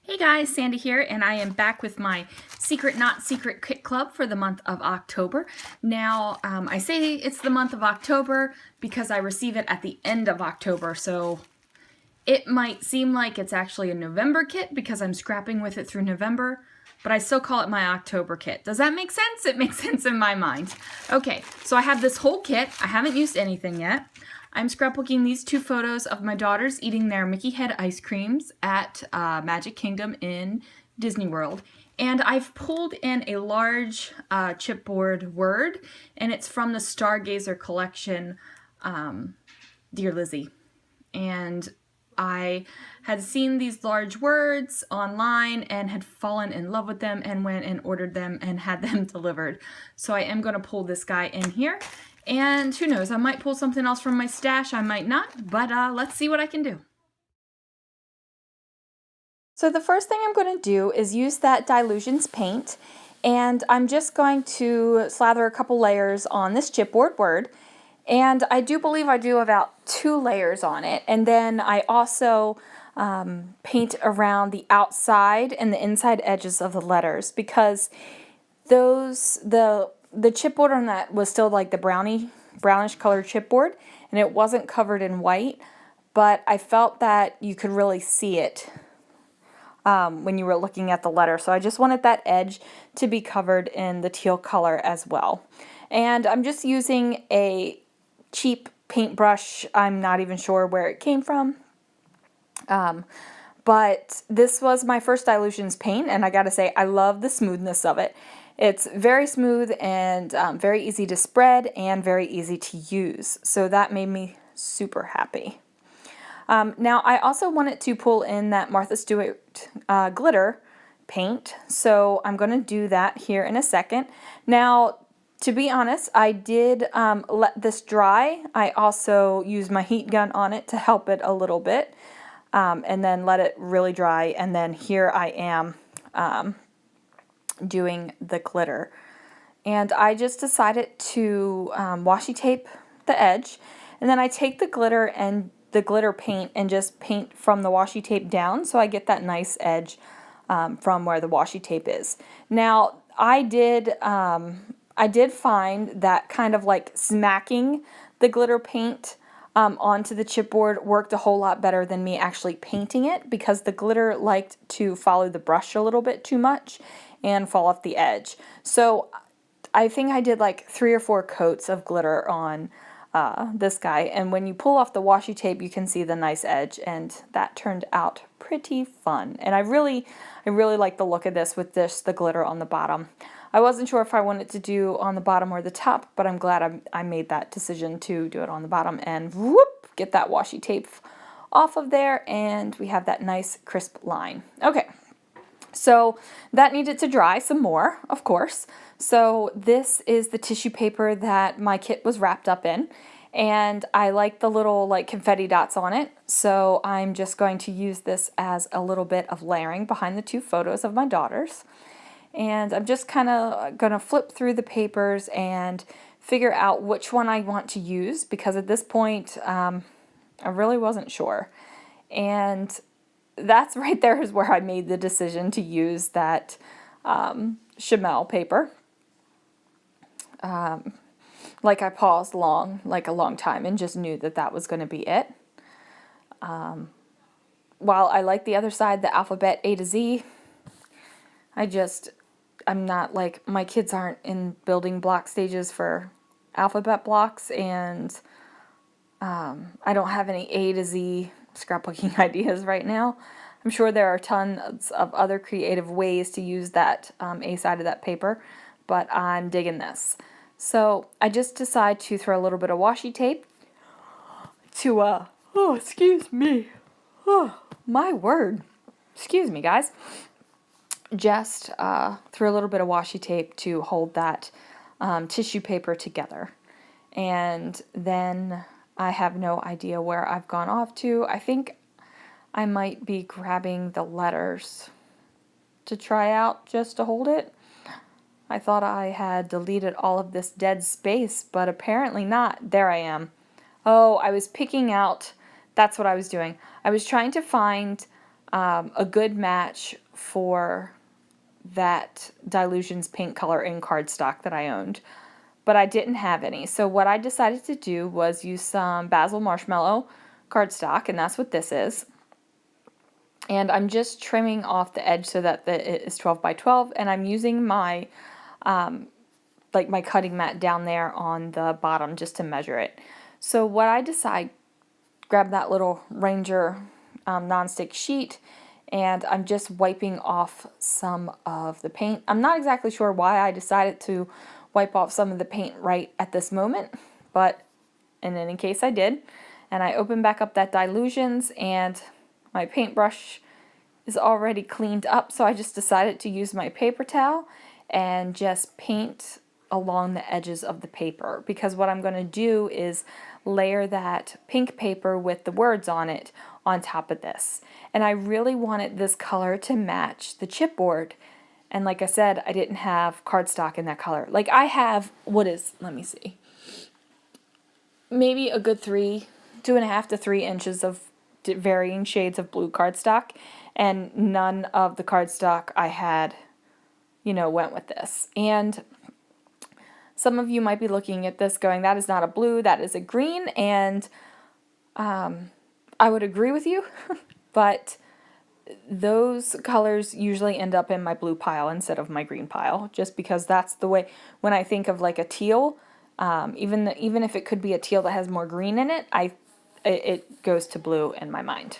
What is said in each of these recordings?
Hey guys, Sandy here, and I am back with my Secret Not Secret Kit Club for the month of October. Now, I say it's the month of October because I receive it at the end of October, so it might seem like it's actually a November kit because I'm scrapping with it through November, but I still call it my October kit. Does that make sense? It makes sense in my mind. Okay, so I have this whole kit. I haven't used anything yet. I'm scrapbooking these two photos of my daughters eating their Mickeyhead ice creams at Magic Kingdom in Disney World. And I've pulled in a large chipboard word, and it's from the Stargazer collection, Dear Lizzie. And I had seen these large words online and had fallen in love with them and went and ordered them and had them delivered. So I am going to pull this guy in here. And who knows, I might pull something else from my stash, I might not, but let's see what I can do. So the first thing I'm going to do is use that Dilutions paint, and I'm just going to slather a couple layers on this chipboard word, and I do believe I do about 2 layers on it, and then I also paint around the outside and the inside edges of the letters because the chipboard on that was still like the brownish colored chipboard, and it wasn't covered in white, but I felt that you could really see it when you were looking at the letter. So I just wanted that edge to be covered in the teal color as well. And I'm just using a cheap paintbrush. I'm not even sure where it came from. But this was my first Dilutions paint, and I gotta say, I love the smoothness of it. It's very smooth and very easy to spread and very easy to use. So that made me super happy. Now I also wanted to pull in that Martha Stewart glitter paint, so I'm going to do that here in a second. Now, to be honest, I did let this dry. I also used my heat gun on it to help it a little bit, and then let it really dry, and then here I am doing the glitter. And I just decided to washi tape the edge, and then I take the glitter and the glitter paint and just paint from the washi tape down so I get that nice edge from where the washi tape is. Now I did find that kind of like smacking the glitter paint onto the chipboard worked a whole lot better than me actually painting it, because the glitter liked to follow the brush a little bit too much and fall off the edge. So I think I did like 3 or 4 coats of glitter on this guy, and when you pull off the washi tape you can see the nice edge, and that turned out pretty fun. And I really like the look of this with the glitter on the bottom. I wasn't sure if I wanted to do on the bottom or the top, but I'm glad I made that decision to do it on the bottom, and whoop, get that washi tape off of there, and we have that nice crisp line. Okay, so that needed to dry some more, of course. So this is the tissue paper that my kit was wrapped up in, and I like the little like confetti dots on it, so I'm just going to use this as a little bit of layering behind the 2 photos of my daughters. And I'm just kind of going to flip through the papers and figure out which one I want to use, because at this point I really wasn't sure. And that's right there is where I made the decision to use that Chamel paper. Like I paused like a long time and just knew that that was going to be it. While I like the other side, the alphabet A to Z, I'm not like, my kids aren't in building block stages for alphabet blocks, and I don't have any A to Z scrapbooking ideas right now. I'm sure there are tons of other creative ways to use that A side of that paper, but I'm digging this. So I just decide to throw a little bit of washi tape to, oh, excuse me. Oh, my word. Excuse me, guys. Just throw a little bit of washi tape to hold that tissue paper together. And then I have no idea where I've gone off to. I think I might be grabbing the letters to try out just to hold it. I thought I had deleted all of this dead space, but apparently not. There I am. Oh, I was picking out, that's what I was doing. I was trying to find a good match for that Dilutions paint color in cardstock that I owned, but I didn't have any. So what I decided to do was use some Basil Marshmallow cardstock, and that's what this is. And I'm just trimming off the edge so that it is 12 by 12, and I'm using my like my cutting mat down there on the bottom just to measure it. So what I decide, grab that little Ranger nonstick sheet, and I'm just wiping off some of the paint. I'm not exactly sure why I decided to wipe off some of the paint right at this moment, but in any case I did. And I open back up that Dilutions, and my paintbrush is already cleaned up, so I just decided to use my paper towel and just paint along the edges of the paper, because what I'm going to do is layer that pink paper with the words on it on top of this. And I really wanted this color to match the chipboard, and like I said, I didn't have cardstock in that color. Like I have, let me see, maybe a good 2.5 to 3 inches of varying shades of blue cardstock, and none of the cardstock I had, went with this. And some of you might be looking at this going, that is not a blue, that is a green, and I would agree with you, but those colors usually end up in my blue pile instead of my green pile, just because that's the way, when I think of like a teal, even if it could be a teal that has more green in it, it goes to blue in my mind.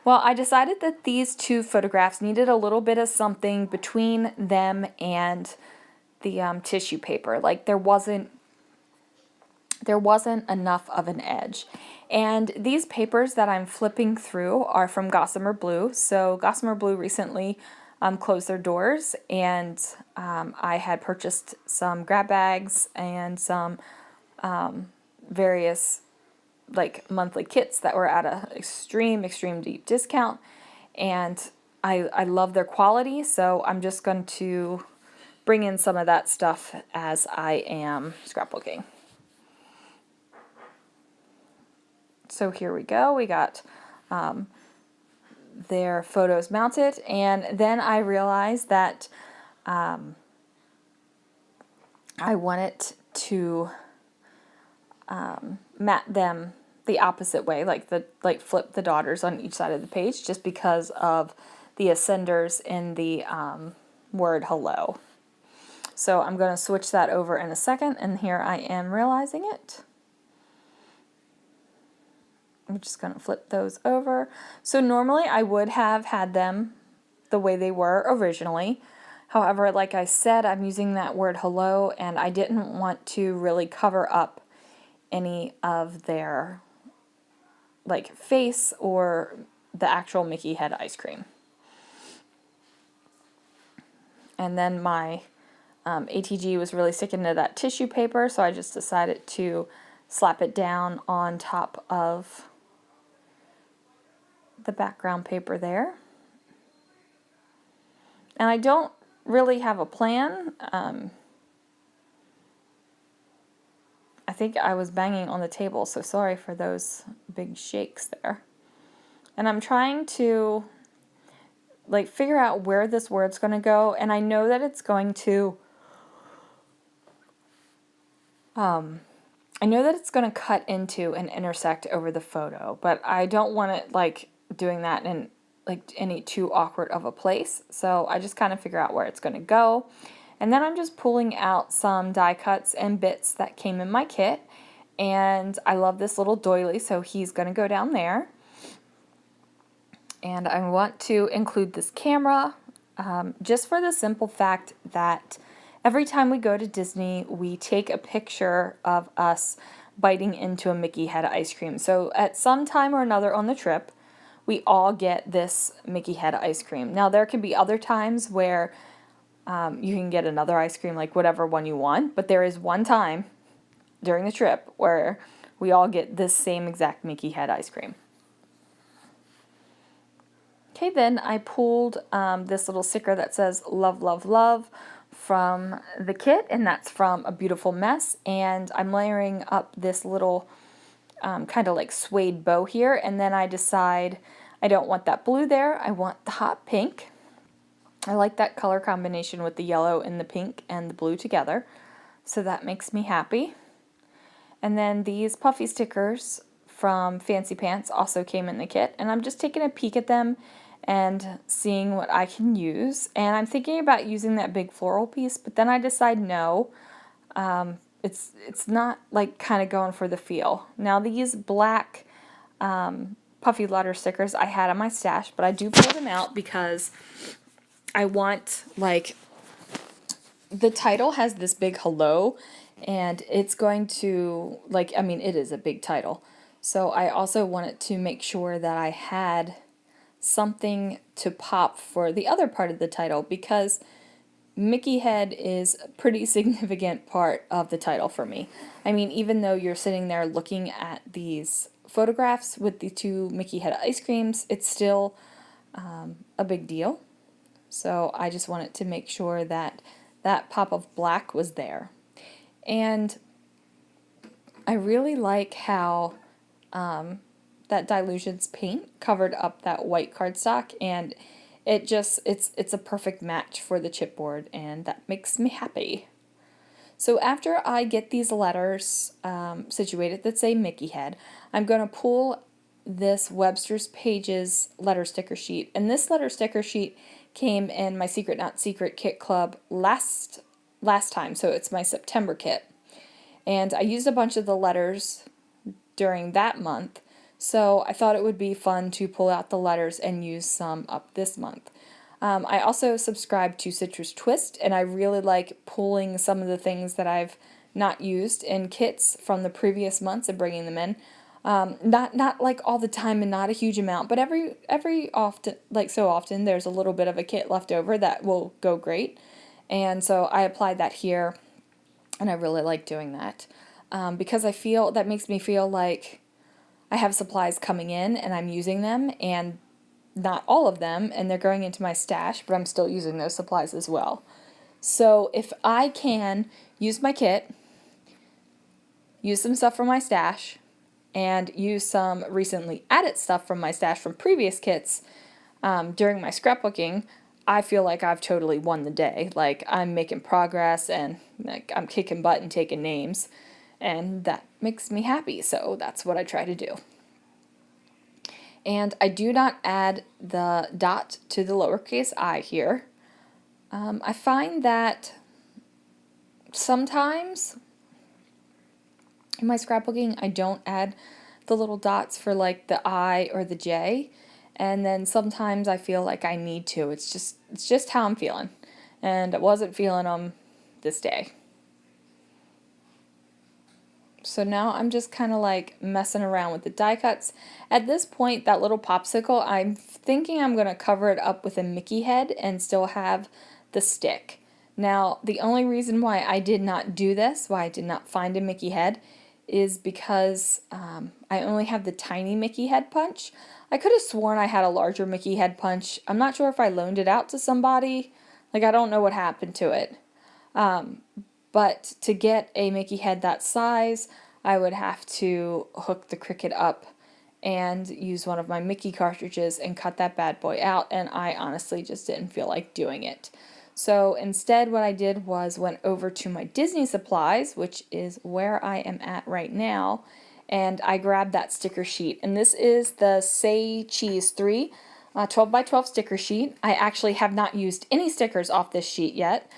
Well, I decided that these two photographs needed a little bit of something between them and the tissue paper. Like there wasn't enough of an edge. And these papers that I'm flipping through are from Gossamer Blue. So Gossamer Blue recently closed their doors, and I had purchased some grab bags and some various like monthly kits that were at a extreme deep discount, and I love their quality, so I'm just going to bring in some of that stuff as I am scrapbooking. So here we go. We got their photos mounted, and then I realized that I wanted to mat them the opposite way, like flip the daughters on each side of the page, just because of the ascenders in the word hello. So I'm going to switch that over in a second, and here I am realizing it. I'm just going to flip those over. So normally I would have had them the way they were originally. However, like I said, I'm using that word hello, and I didn't want to really cover up any of their like face or the actual Mickeyhead ice cream. And then my ATG was really sticking to that tissue paper, so I just decided to slap it down on top of the background paper there. And I don't really have a plan. I think I was banging on the table, so sorry for those big shakes there. And I'm trying to like figure out where this word's going to go, and I know that it's going to cut into and intersect over the photo, but I don't want it like doing that in like any too awkward of a place. So I just kind of figure out where it's going to go. And then I'm just pulling out some die cuts and bits that came in my kit. And I love this little doily, so he's going to go down there. And I want to include this camera just for the simple fact that every time we go to Disney, we take a picture of us biting into a Mickeyhead ice cream. So at some time or another on the trip, we all get this Mickeyhead ice cream. Now there can be other times where you can get another ice cream, like whatever one you want, but there is one time during the trip where we all get this same exact Mickeyhead ice cream. Okay, then I pulled this little sticker that says love, love, love from the kit, and that's from A Beautiful Mess, and I'm layering up this little kind of like suede bow here, and then I I don't want that blue there. I want the hot pink. I like that color combination with the yellow and the pink and the blue together. So that makes me happy. And then these puffy stickers from Fancy Pants also came in the kit, and I'm just taking a peek at them and seeing what I can use. And I'm thinking about using that big floral piece, but then I decide no. It's not like kind of going for the feel. Now these black puffy letter stickers I had on my stash, but I do pull them out because I want, like, the title has this big hello, and it's going to, like, I mean, it is a big title. So I also wanted to make sure that I had something to pop for the other part of the title, because Mickeyhead is a pretty significant part of the title for me. I mean, even though you're sitting there looking at these photographs with the two Mickeyhead ice creams, it's still a big deal. So I just wanted to make sure that that pop of black was there. And I really like how that Dilutions paint covered up that white cardstock, and it's a perfect match for the chipboard, and that makes me happy. So after I get these letters situated that say Mickeyhead, I'm going to pull this Webster's Pages letter sticker sheet, and this letter sticker sheet came in my Secret Not Secret Kit Club last time, so it's my September kit. And I used a bunch of the letters during that month, so I thought it would be fun to pull out the letters and use some up this month. I also subscribe to Citrus Twist, and I really like pulling some of the things that I've not used in kits from the previous months and bringing them in. Not like all the time and not a huge amount, but every often, like so often, there's a little bit of a kit left over that will go great. And so I applied that here, and I really like doing that because I feel that makes me feel like I have supplies coming in and I'm using them, and not all of them, and they're going into my stash, but I'm still using those supplies as well. So if I can use my kit, use some stuff from my stash, and use some recently added stuff from my stash from previous kits during my scrapbooking, I feel like I've totally won the day. Like, I'm making progress, and like I'm kicking butt and taking names, and that makes me happy. So that's what I try to do. And I do not add the dot to the lowercase I here. I find that sometimes in my scrapbooking I don't add the little dots for like the I or the J, and then sometimes I feel like I need to. It's just how I'm feeling, and I wasn't feeling them this day. So now I'm just kind of like messing around with the die cuts. At this point, that little popsicle, I'm thinking I'm going to cover it up with a Mickey head and still have the stick. Now, the only reason why I did not do this, why I did not find a Mickey head, is because I only have the tiny Mickey head punch. I could have sworn I had a larger Mickey head punch. I'm not sure if I loaned it out to somebody. Like, I don't know what happened to it. But to get a Mickey head that size, I would have to hook the Cricut up and use one of my Mickey cartridges and cut that bad boy out, and I honestly just didn't feel like doing it. So instead what I did was went over to my Disney supplies, which is where I am at right now, and I grabbed that sticker sheet. And this is the Say Cheese 3 12 by 12 sticker sheet. I actually have not used any stickers off this sheet yet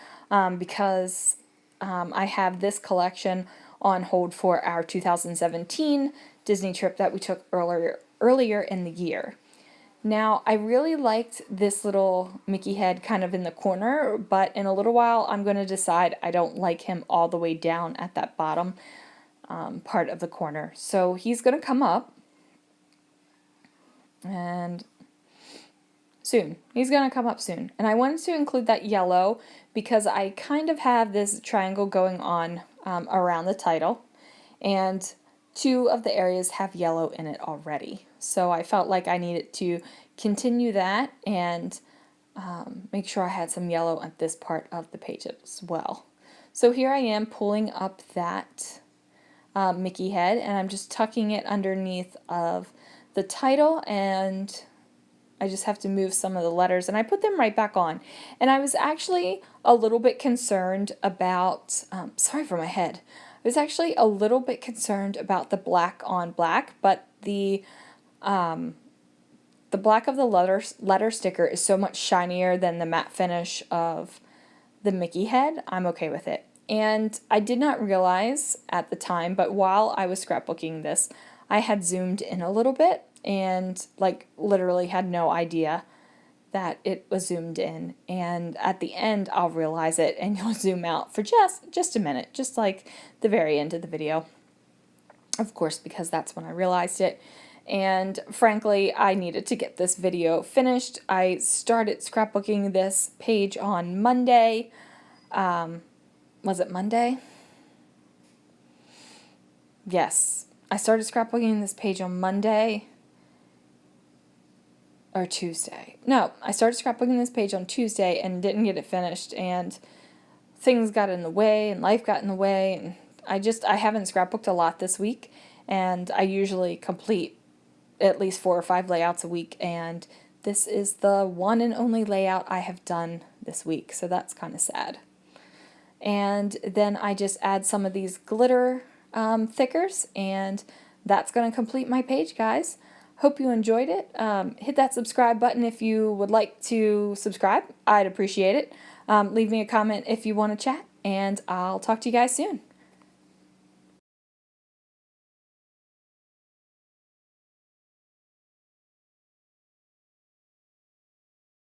because I have this collection on hold for our 2017 Disney trip that we took earlier in the year. Now, I really liked this little Mickey head kind of in the corner, but in a little while I'm going to decide I don't like him all the way down at that bottom part of the corner. So he's going to come up, and soon. He's going to come up soon. And I wanted to include that yellow because I kind of have this triangle going on around the title, and two of the areas have yellow in it already. So I felt like I needed to continue that and make sure I had some yellow at this part of the page as well. So here I am pulling up that Mickey head, and I'm just tucking it underneath of the title and I just have to move some of the letters, and I put them right back on. And I was actually a little bit concerned about, sorry for my head. I was actually a little bit concerned about the black on black, but the black of the letter sticker is so much shinier than the matte finish of the Mickeyhead. I'm okay with it. And I did not realize at the time, but while I was scrapbooking this, I had zoomed in a little bit and like literally had no idea that it was zoomed in. And at the end, I'll realize it and you'll zoom out for just a minute, just like the very end of the video. Of course, because that's when I realized it. And frankly, I needed to get this video finished. I started scrapbooking this page on Monday. Was it Monday? Yes. I started scrapbooking this page on Monday or Tuesday. No, I started scrapbooking this page on Tuesday and didn't get it finished, and things got in the way and life got in the way, and I haven't scrapbooked a lot this week, and I usually complete at least 4 or 5 layouts a week, and this is the one and only layout I have done this week, so that's kind of sad. And then I just add some of these glitter thickers, and that's going to complete my page, guys. Hope you enjoyed it. Hit that subscribe button if you would like to subscribe. I'd appreciate it. Leave me a comment if you want to chat, and I'll talk to you guys soon.